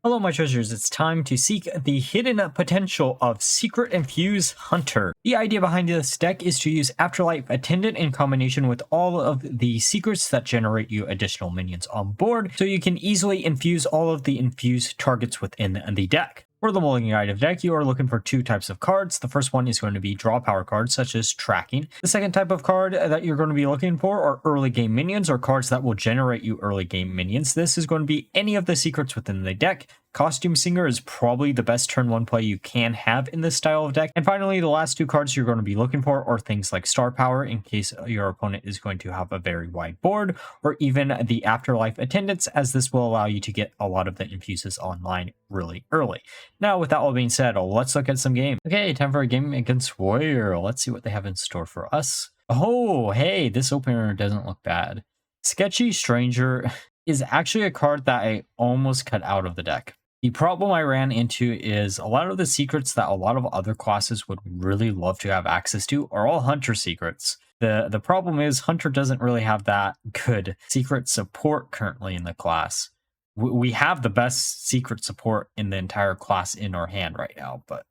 Hello, my treasures. It's time to seek the hidden potential of Secret Infuse Hunter. The idea behind this deck is to use Afterlife Attendant in combination with all of the secrets that generate you additional minions on board, so you can easily infuse all of the infused targets within the deck. For the Mulligan guide of deck, you are looking for two types of cards. The first one is going to be draw power cards, such as Tracking. The second type of card that you're going to be looking for are early game minions, or cards that will generate you early game minions. This is going to be any of the secrets within the deck. Costume Singer is probably the best turn 1 play you can have in this style of deck. And finally, the last two cards you're going to be looking for are things like Star Power, in case your opponent is going to have a very wide board, or even the Afterlife Attendants, as this will allow you to get a lot of the infuses online really early. Now, with that all being said, let's look at some games. Okay, time for a game against Warrior. Let's see what they have in store for us. Oh, hey, this opener doesn't look bad. Sketchy Stranger is actually a card that I almost cut out of the deck. The problem I ran into is a lot of the secrets that a lot of other classes would really love to have access to are all Hunter secrets. The problem is Hunter doesn't really have that good secret support currently in the class. We have the best secret support in the entire class in our hand right now, but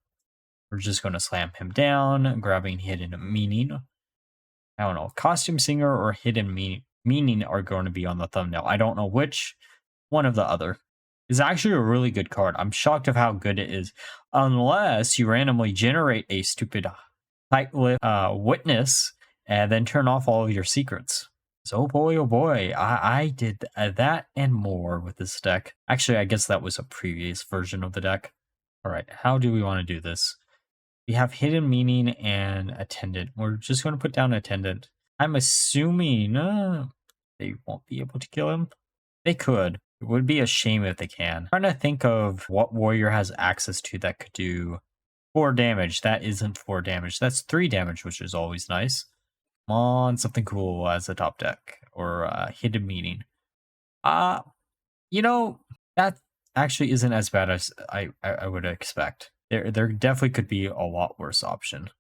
we're just going to slam him down, grabbing Hidden Meaning. I don't know, Costume Singer or Hidden Meaning are going to be on the thumbnail. I don't know which, one of the other. Is actually a really good card. I'm shocked of how good it is. Unless you randomly generate a stupid tight-lipped witness and then turn off all of your secrets. So oh boy, I did that and more with this deck. Actually, I guess that was a previous version of the deck. All right, how do we want to do this? We have Hidden Meaning and Attendant. We're just going to put down Attendant. I'm assuming they won't be able to kill him. They could. It would be a shame if they can. I'm trying to think of what Warrior has access to that could do 4 damage. That isn't 4 damage. That's 3 damage, which is always nice. Come on, something cool as a top deck. Or Hidden Meaning. You know, that actually isn't as bad as I would expect. There definitely could be a lot worse option.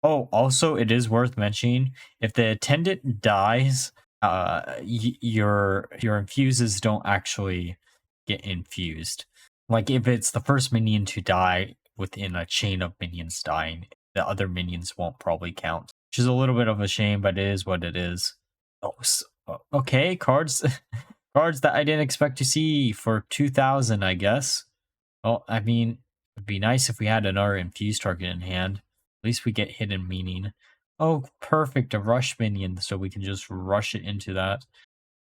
Oh, also, it is worth mentioning, if the Attendant dies, your infuses don't actually get infused. Like if it's the first minion to die within a chain of minions dying, the other minions won't probably count, which is a little bit of a shame, but it is what it is. Oh, okay, cards cards that I didn't expect to see for 2000, I guess. Well, I mean, it'd be nice if we had another infuse target in hand. At least we get Hidden Meaning. Oh, perfect, a rush minion, so we can just rush it into that.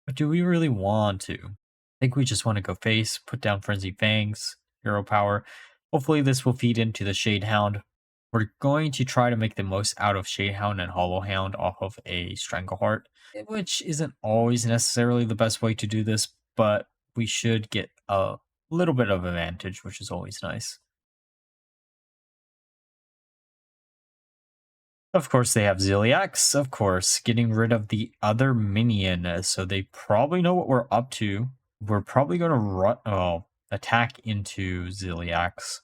But do we really want to? I think we just want to go face, put down Frenzied Fangs, Hero Power. Hopefully this will feed into the Shadehound. We're going to try to make the most out of Shadehound and Hollowhound off of a Strangleheart, which isn't always necessarily the best way to do this, but we should get a little bit of advantage, which is always nice. Of course, they have Ziliax, of course, getting rid of the other minion, so they probably know what we're up to. We're probably going to attack into Ziliax.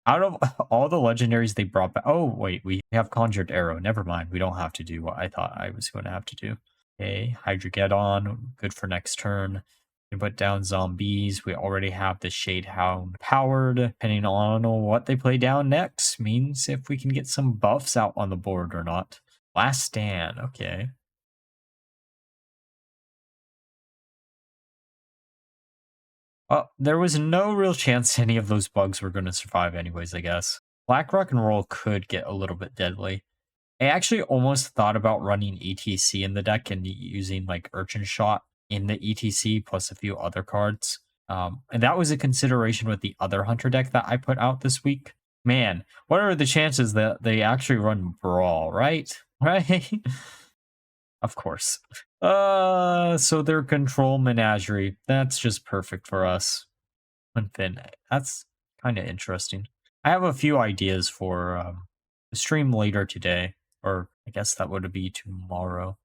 Out of all the legendaries they brought back... Oh, wait, we have Conjured Arrow. Never mind, we don't have to do what I thought I was going to have to do. Okay, Hydralodon, good for next turn. We put down zombies. We already have the Shadehound powered. Depending on what they play down next means if we can get some buffs out on the board or not. Last Stand, okay. There was no real chance any of those bugs were going to survive anyways, I guess. Black Rock and Roll could get a little bit deadly. I actually almost thought about running ETC in the deck and using like Urchin Shot in the ETC plus a few other cards. And that was a consideration with the other Hunter deck that I put out this week. Man, what are the chances that they actually run Brawl, right? Right? Of course. So their control Menagerie. That's just perfect for us. Unfin. That's kind of interesting. I have a few ideas for the stream later today. Or I guess that would be tomorrow.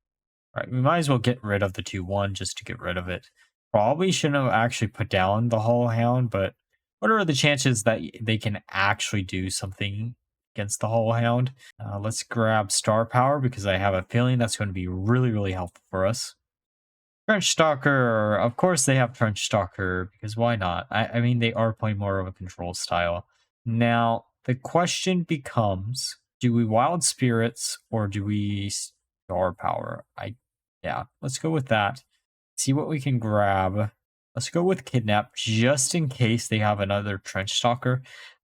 All right, we might as well get rid of the 2-1 just to get rid of it. Probably shouldn't have actually put down the Hollowhound, but what are the chances that they can actually do something against the Hollowhound? Let's grab Star Power because I have a feeling that's going to be really, really helpful for us. Trench Stalker. Of course they have Trench Stalker, because why not? I mean, they are playing more of a control style. Now, the question becomes, do we Wild Spirits or do we Star Power? Yeah, let's go with that. See what we can grab. Let's go with Kidnap, just in case they have another Trench Stalker.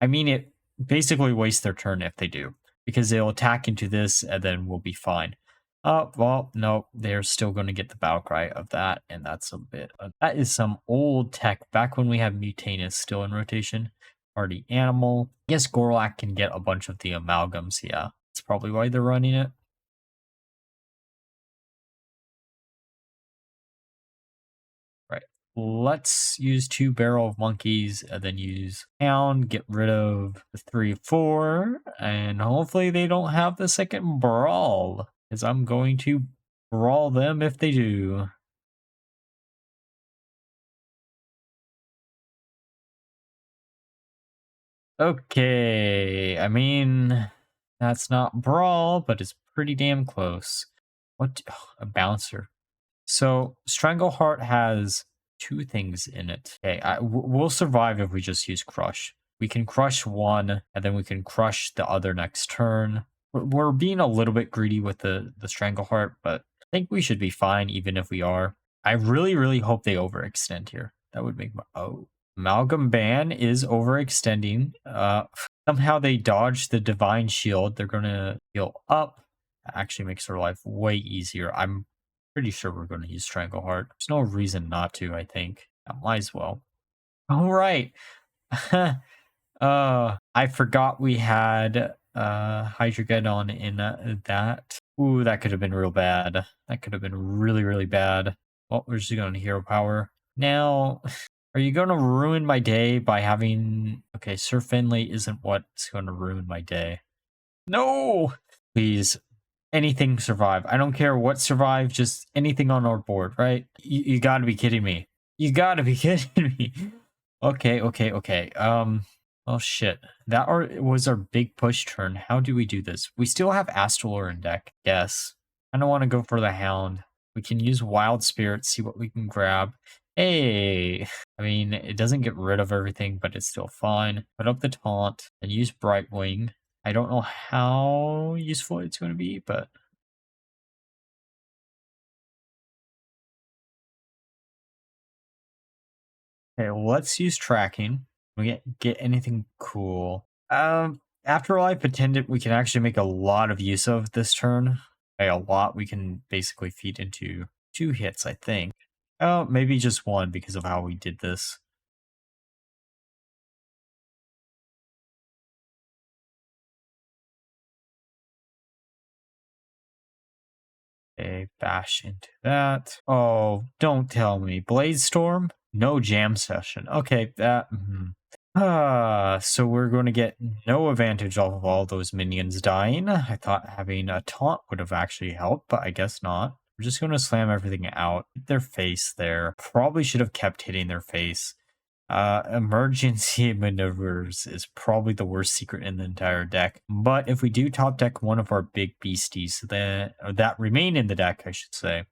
I mean, it basically wastes their turn if they do, because they'll attack into this and then we'll be fine. Well, no, they're still going to get the Battlecry of that, and that's a bit... that is some old tech, back when we had Mutanus still in rotation. Party Animal. Yes, Gorlak can get a bunch of the amalgams, yeah. That's probably why they're running it. Right. Let's use 2 Barrel of Monkeys, and then use Hound, get rid of the 3-4, and hopefully they don't have the second Brawl, because I'm going to brawl them if they do. Okay, I mean, that's not Brawl, but it's pretty damn close. What? A Bouncer. So, Strangleheart has 2 things in it. Okay, we'll survive if we just use Crush. We can crush one, and then we can crush the other next turn. We're being a little bit greedy with the Strangleheart, but I think we should be fine even if we are. I really, really hope they overextend here. That would make my... Oh. Amalgam Ban is overextending. Somehow they dodged the Divine Shield. They're going to heal up. That actually makes their life way easier. I'm pretty sure we're going to use Strangleheart. There's no reason not to, I think. I might as well. All right. I forgot we had Hydralodon in that. Ooh, that could have been real bad. That could have been really, really bad. Well, we're just going to Hero Power. Now, are you going to ruin my day by having... Okay, Sir Finley isn't what's going to ruin my day. No! Please, anything survive. I don't care what survive, just anything on our board, right? You gotta be kidding me. You gotta be kidding me. Okay. Oh shit. That was our big push turn. How do we do this? We still have Astralor in deck. Yes. I don't want to go for the Hound. We can use Wild Spirit, see what we can grab. Hey! I mean, it doesn't get rid of everything, but it's still fine. Put up the Taunt and use Brightwing. I don't know how useful it's going to be, but... Okay, let's use Tracking. We get anything cool. Afterlife Attendant, we can actually make a lot of use of this turn. By a lot, we can basically feed into 2 hits, I think. Oh, maybe just 1 because of how we did this. Okay, bash into that. Oh, don't tell me. Blade Storm? No jam session. Okay, that... so we're going to get no advantage off of all those minions dying. I thought having a taunt would have actually helped, but I guess not. We're just going to slam everything out. Hit their face there. Probably should have kept hitting their face. Emergency maneuvers is probably the worst secret in the entire deck. But if we do top deck one of our big beasties that remain in the deck, I should say,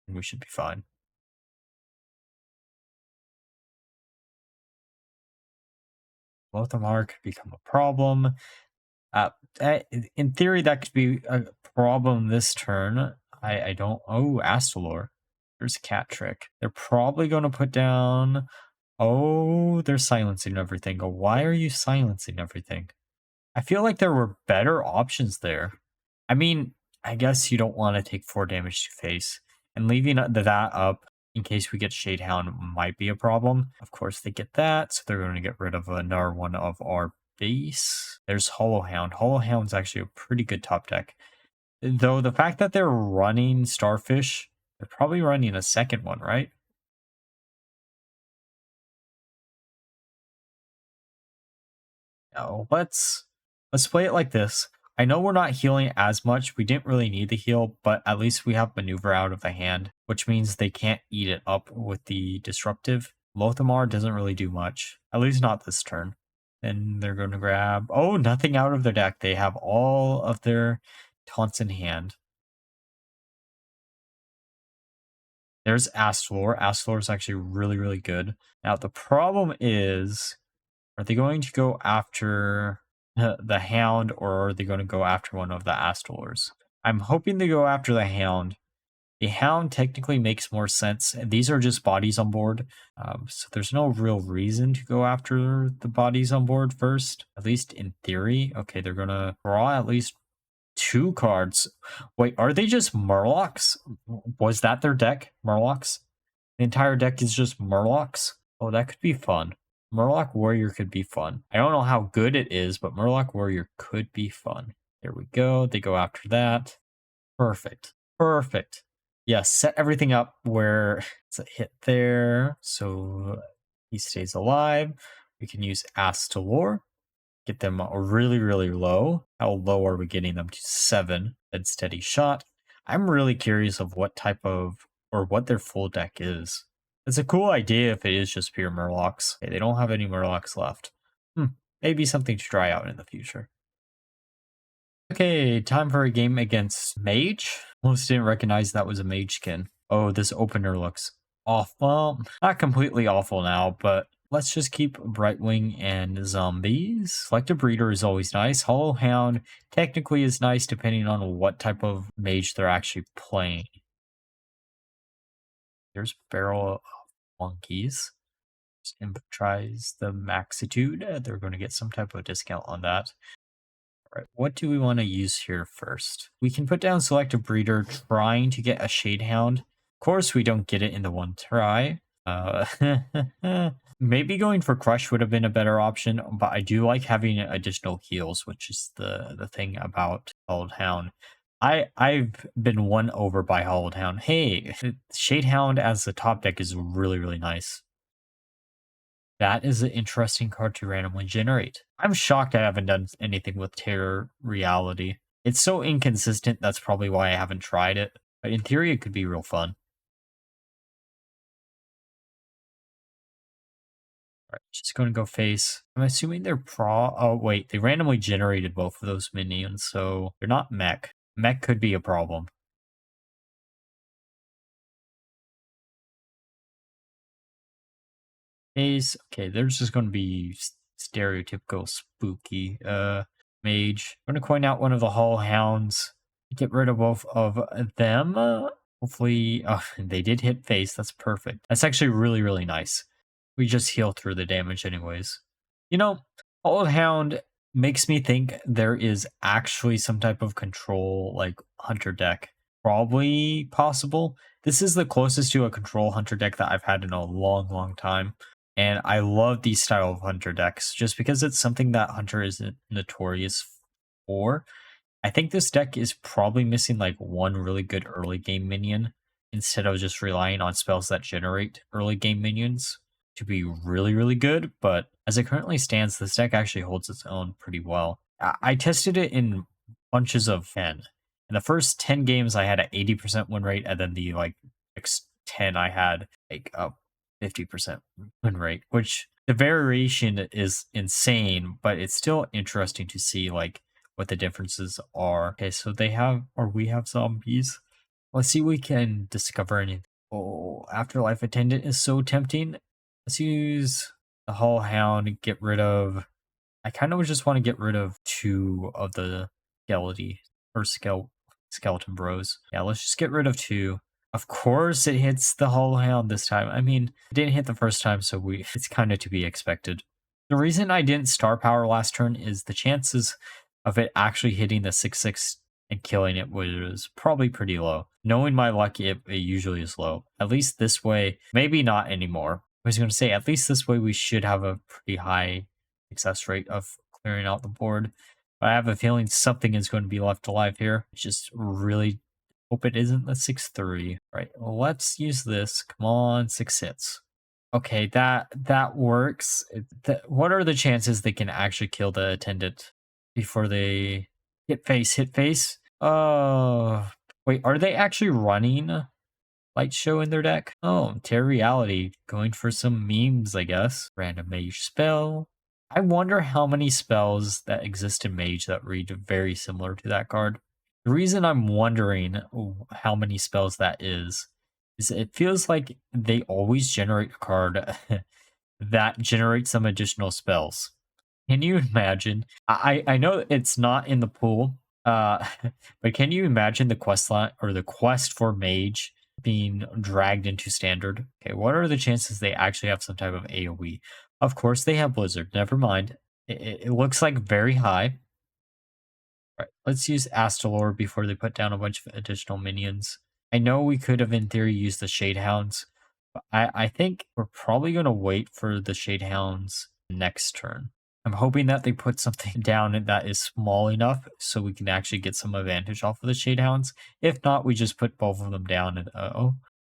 we should be fine. Lothar could become a problem. In theory, that could be a problem this turn. I don't... Oh, Astralor. There's a cat trick. They're probably going to put down... Oh, they're silencing everything. Why are you silencing everything? I feel like there were better options there. I mean, I guess you don't want to take 4 damage to face. And leaving that up in case we get Shadehound might be a problem. Of course, they get that, so they're going to get rid of another one of our base. There's Hollowhound. Hollowhound's actually a pretty good top deck. Though the fact that they're running Starfish, they're probably running a second one, right? No, let's play it like this. I know we're not healing as much. We didn't really need the heal, but at least we have maneuver out of the hand, which means they can't eat it up with the disruptive. Lothar doesn't really do much, at least not this turn. Then they're going to grab... Oh, nothing out of their deck. They have all of their taunts in hand. There's Astalor. Astalor is actually really, really good. Now, the problem is, are they going to go after the Hound, or are they going to go after one of the Astalors? I'm hoping they go after the Hound. The Hound technically makes more sense. And these are just bodies on board. So there's no real reason to go after the bodies on board first, at least in theory. Okay, they're going to draw at least 2 cards. Wait, are they just Murlocs? Was that their deck? Murlocs? The entire deck is just Murlocs? Oh, that could be fun. Murloc Warrior could be fun. I don't know how good it is, but Murloc Warrior could be fun. There we go. They go after that. Perfect. Perfect. Yes, set everything up where it's a hit there. So he stays alive. We can use Astalor. Get them really, really low. How low are we getting them to? 7. Dead steady shot. I'm really curious of what type of, or what their full deck is. It's a cool idea if it is just pure Murlocs. Okay, they don't have any Murlocs left. Maybe something to try out in the future. Okay, time for a game against Mage. Almost didn't recognize that was a Mage skin. Oh, this opener looks awful. Well, not completely awful now, but let's just keep Brightwing and Zombies. Selective Breeder is always nice. Hollow Hound technically is nice depending on what type of Mage they're actually playing. There's Barrel of Monkeys. Tries the Maxitude. They're going to get some type of discount on that. Right, what do we want to use here first? We can put down Selective Breeder trying to get a Shade Hound. Of course, we don't get it in the one try. Maybe going for Krush would have been a better option, but I do like having additional heals, which is the thing about Hollowed Hound. I've been won over by Hollowed Hound. Hey, Shade Hound as the top deck is really, really nice. That is an interesting card to randomly generate. I'm shocked I haven't done anything with Terror Reality. It's so inconsistent, that's probably why I haven't tried it. But in theory, it could be real fun. Alright, just going to go face. I'm assuming they're oh wait, they randomly generated both of those minions, so they're not mech. Mech could be a problem. Ace, okay, they're just going to be stereotypical spooky. Mage. I'm going to coin out one of the Hull Hounds. Get rid of both of them. Hopefully, they did hit face. That's perfect. That's actually really, really nice. We just heal through the damage anyways. You know, Hull Hound makes me think there is actually some type of control, like, hunter deck. Probably possible. This is the closest to a control hunter deck that I've had in a long, long time. And I love these style of hunter decks just because it's something that hunter is notorious for. I think this deck is probably missing like one really good early game minion instead of just relying on spells that generate early game minions to be really, really good. But as it currently stands, this deck actually holds its own pretty well. I tested it in bunches of 10. In the first 10 games, I had an 80% win rate, and then the like next 10, I had like a 50% win rate, which the variation is insane, but it's still interesting to see like what the differences are. Okay, so they have, or we have zombies. Let's see if we can discover anything. Oh, Afterlife Attendant is so tempting. Let's use the Hull Hound, get rid of, I kind of just want to get rid of 2 of the skeleton bros. Yeah, let's just get rid of 2. Of course it hits the Hull Hound this time. I mean, it didn't hit the first time, so it's kind of to be expected. The reason I didn't star power last turn is the chances of it actually hitting the 6/6 and killing it was probably pretty low. Knowing my luck, it usually is low. At least this way, maybe not anymore. I was going to say, at least this way we should have a pretty high success rate of clearing out the board. But I have a feeling something is going to be left alive here. It's just really hope it isn't the 6/3. Right, well, let's use this. Come on, 6 hits. Okay, that works. What are the chances they can actually kill the attendant before they hit face? Oh, wait, are they actually running Light Show in their deck? Oh, Terror Reality, going for some memes, I guess. Random Mage spell. I wonder how many spells that exist in Mage that read very similar to that card. The reason I'm wondering how many spells that is is it feels like they always generate a card that generates some additional spells. Can you imagine? I know it's not in the pool, uh, but can you imagine the quest line or the quest for Mage being dragged into standard? Okay, what are the chances they actually have some type of AoE? Of course, they have Blizzard. Never mind. It looks like very high. Right, let's use Astalor before they put down a bunch of additional minions. I know we could have, in theory, used the Shade Hounds, but I think we're probably going to wait for the Shade Hounds next turn. I'm hoping that they put something down that is small enough so we can actually get some advantage off of the Shade Hounds. If not, we just put both of them down and oh.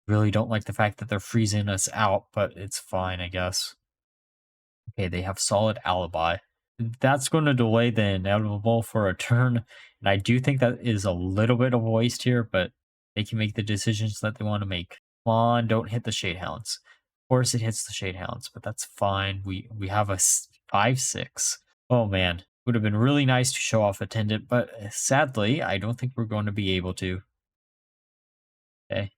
Really don't like the fact that they're freezing us out, but it's fine, I guess. Okay, they have solid alibi. That's going to delay the inevitable for a turn, and I do think that is a little bit of a waste here, but they can make the decisions that they want to make. Come on, don't hit the Shade Hounds. Of course, it hits the Shade Hounds, but that's fine. We have a 5/6. Oh man, would have been really nice to show off Attendant, but sadly, I don't think we're going to be able to. Okay.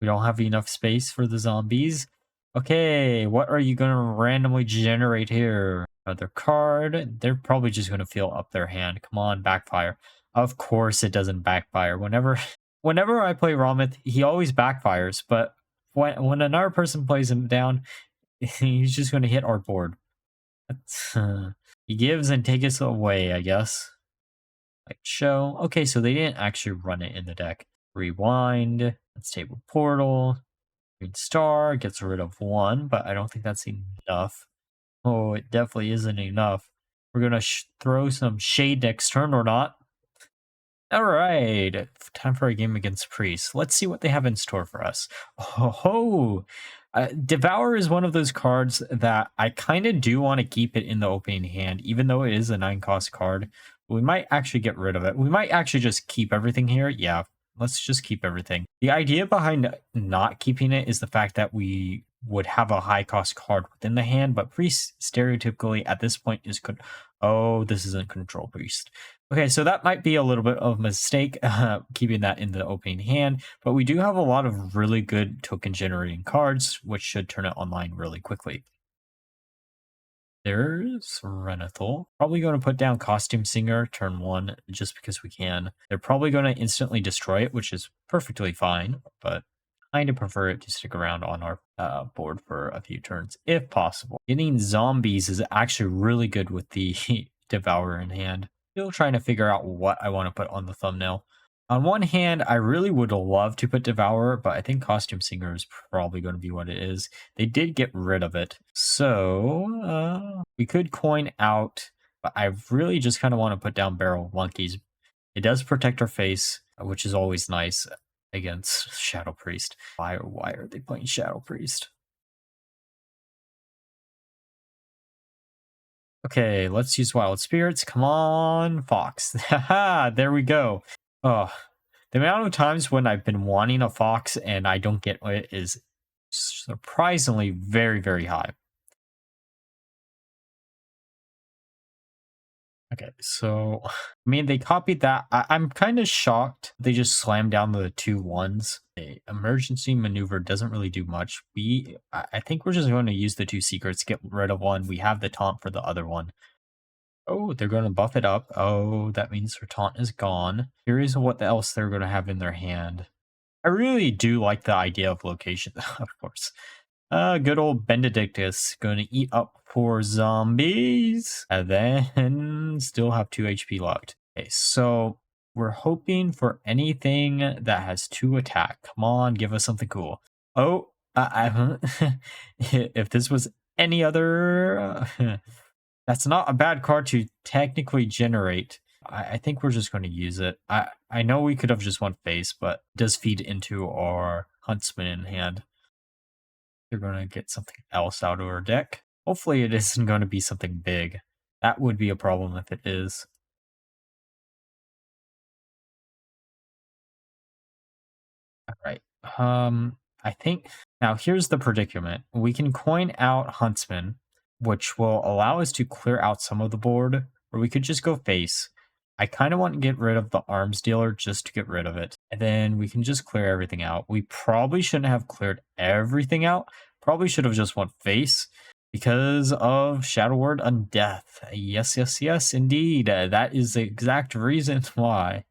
We don't have enough space for the zombies. Okay, what are you going to randomly generate here? Another card. They're probably just going to fill up their hand. Come on, backfire. Of course it doesn't backfire. Whenever I play Ramith, he always backfires, but when another person plays him down, he's just going to hit our board. He gives and takes us away, I guess. Like show. Okay, so they didn't actually run it in the deck. Rewind. Let's table portal. Green star gets rid of one, but I don't think that's enough. Oh, it definitely isn't enough. We're gonna throw some shade next turn or not. All right, time for a game against Priest. Let's see what they have in store for us. Oh, Devour is one of those cards that I kind of do want to keep it in the opening hand, even though it is a 9-cost card. We might actually get rid of it. We might actually just keep everything here. Yeah, let's just keep everything. The idea behind not keeping it is the fact that we would have a high-cost card within the hand, but Priest stereotypically at this point is good. Oh, this isn't Control Priest. Okay, so that might be a little bit of a mistake, keeping that in the opening hand, but we do have a lot of really good token generating cards, which should turn it online really quickly. There's Renethal. Probably going to put down Costume Singer turn 1, just because we can. They're probably going to instantly destroy it, which is perfectly fine, but kind of prefer it to stick around on our board for a few turns, if possible. Getting zombies is actually really good with the Devourer in hand. Still trying to figure out what I want to put on the thumbnail. On one hand, I really would love to put Devourer, but I think Costume Singer is probably going to be what it is. They did get rid of it. So, we could coin out, but I really just kind of want to put down Barrel Monkeys. It does protect our face, which is always nice against Shadow Priest. Why are they playing Shadow Priest? Okay, let's use Wild Spirits. Come on, Fox. Haha, there we go. Oh, the amount of times when I've been wanting a Fox and I don't get it is surprisingly very, very high. Okay, so I mean they copied that. I'm kind of shocked they just slammed down the 2 1s. The emergency maneuver doesn't really do much. I think we're just going to use the 2 secrets, get rid of one. We have the taunt for the other one. Oh, they're going to buff it up. Oh, that means their taunt is gone. Curious what else they're going to have in their hand. I really do like the idea of location, of course. Good old Benedictus going to eat up 4 zombies and then still have 2 HP left. Okay, so we're hoping for anything that has 2 attack. Come on, give us something cool. Oh, if this was any other, that's not a bad card to technically generate. I think we're just going to use it. I know we could have just won face, but it does feed into our Huntsman in hand. They're going to get something else out of our deck. Hopefully it isn't going to be something big. That would be a problem if it is. All right. I think now here's the predicament. We can coin out Huntsman, which will allow us to clear out some of the board, or we could just go face. I kind of want to get rid of the arms dealer just to get rid of it. And then we can just clear everything out. We probably shouldn't have cleared everything out. Probably should have just went face because of Shadow Word Undeath. Yes, yes, yes, indeed. That is the exact reason why.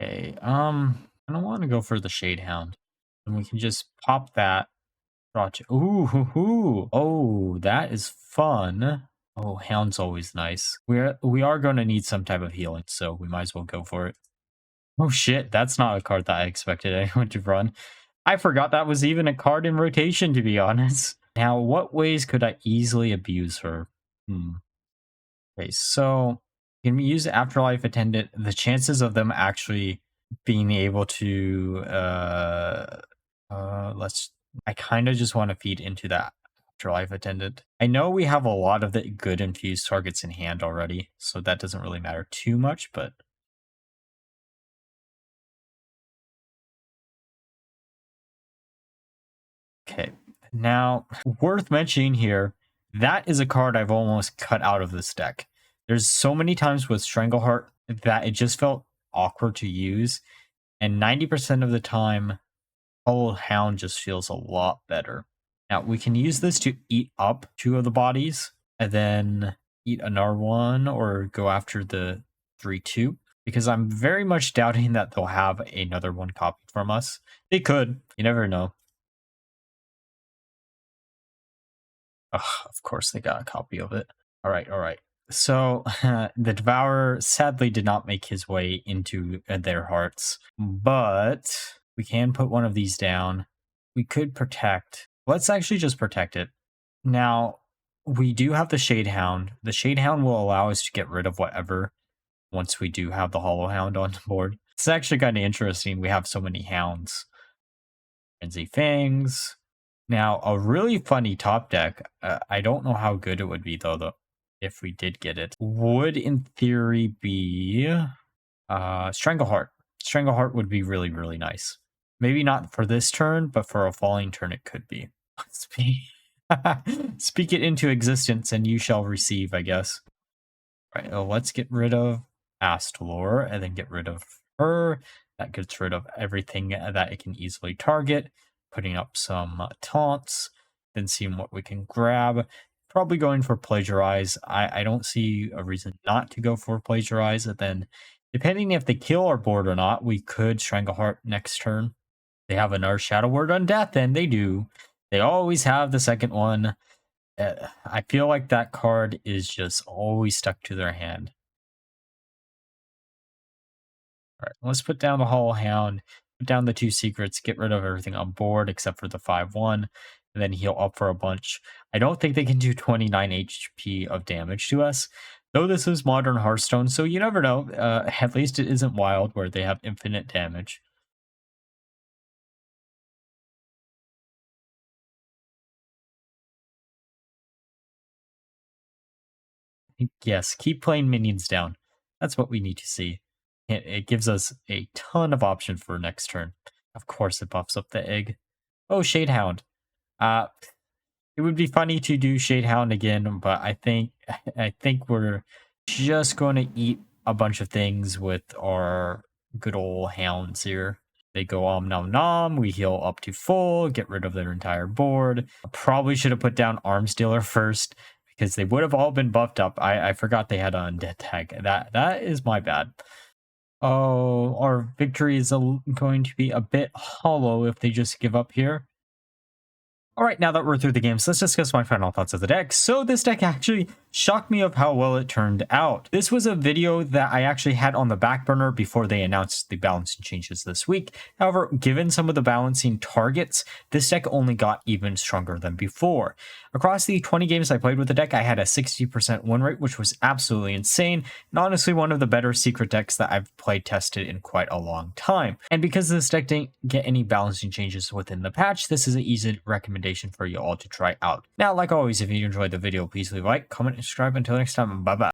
Okay, I don't want to go for the Shade Hound. And we can just pop that. Ooh, hoo, hoo. Oh, that is fun. Oh, Hound's always nice. We are going to need some type of healing, so we might as well go for it. Oh shit, that's not a card that I expected anyone to run. I forgot that was even a card in rotation, to be honest. Now, what ways could I easily abuse her? Okay, so can we use Afterlife Attendant? The chances of them actually being able to I kind of just want to feed into that Afterlife Attendant. I know we have a lot of the good infused targets in hand already, so that doesn't really matter too much, but okay. Now, worth mentioning here, that is a card I've almost cut out of this deck. There's so many times with Strangleheart that it just felt awkward to use, and 90% of the time, Hollow Hound just feels a lot better. Now, we can use this to eat up 2 of the bodies, and then eat another one, or go after the 3-2, because I'm very much doubting that they'll have another one copied from us. They could, you never know. Ugh, of course they got a copy of it. All right, all right. So the Devourer sadly did not make his way into their hearts, but we can put one of these down. We could protect. Let's actually just protect it. Now, we do have the Shade Hound. The Shade Hound will allow us to get rid of whatever once we do have the Hollow Hound on board. It's actually kind of interesting. We have so many hounds. Frenzy Fangs. Now, a really funny top deck, I don't know how good it would be, though, if we did get it, would in theory be Strangleheart. Strangleheart would be really, really nice. Maybe not for this turn, but for a falling turn, it could be. Speak it into existence and you shall receive, I guess. Right, let's get rid of Astalor and then get rid of her. That gets rid of everything that it can easily target. Putting up some taunts, then seeing what we can grab. Probably going for Plagiarize. I don't see a reason not to go for Plagiarize. And then, depending if they kill our board or not, we could Strangleheart next turn. They have another Shadow Word Undeath, and they do. They always have the second one. I feel like that card is just always stuck to their hand. All right, let's put down the Hollow Hound, put down the 2 secrets, get rid of everything on board except for the 5-1, and then heal up for a bunch. I don't think they can do 29 HP of damage to us, though this is modern Hearthstone, so you never know. At least it isn't Wild where they have infinite damage. Yes, keep playing minions down. That's what we need to see. It gives us a ton of option for next turn. Of course, it buffs up the egg. Oh, Shadehound. It would be funny to do Shadehound again, but I think we're just going to eat a bunch of things with our good old hounds here. They go nom nom. We heal up to full, get rid of their entire board. Probably should have put down Arms Dealer first because they would have all been buffed up. I forgot they had an Undead tag. That is my bad. Oh, our victory is going to be a bit hollow if they just give up here. All right, now that we're through the games, let's discuss my final thoughts of the deck. So this deck actually shocked me of how well it turned out. This was a video that I actually had on the back burner before they announced the balancing changes this week. However, given some of the balancing targets, this deck only got even stronger than before. Across the 20 games I played with the deck, I had a 60% win rate, which was absolutely insane, and honestly one of the better secret decks that I've played tested in quite a long time. And because this deck didn't get any balancing changes within the patch, this is an easy recommendation for you all to try out. Now, like always, if you enjoyed the video, please leave a like, comment, and subscribe. Until next time, bye-bye.